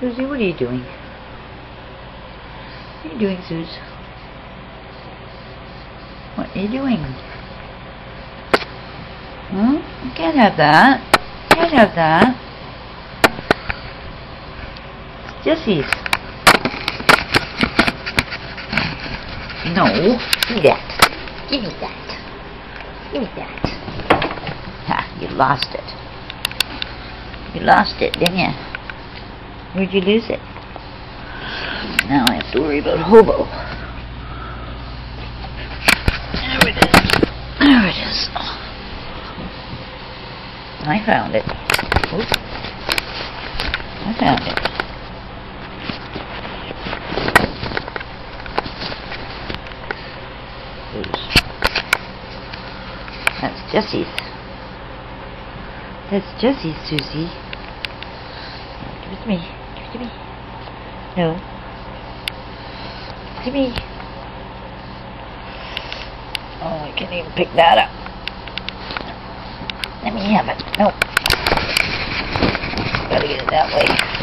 Susie, what are you doing? What are you doing, Suze? What are you doing? You can't have that. You can't have that. It's Jessie's. No, give me that. Give me that. Give me that. Ha, you lost it. You lost it, didn't you? Where'd you lose it? Now I have to worry about Hobo. There it is. There it is. I found it. Oops. I found it. That's Jessie's. That's Jessie's, Susie. Give it to me. Give it to me. No. Give it to me. Oh, I can't even pick that up. Let me have it. Nope. Gotta get it that way.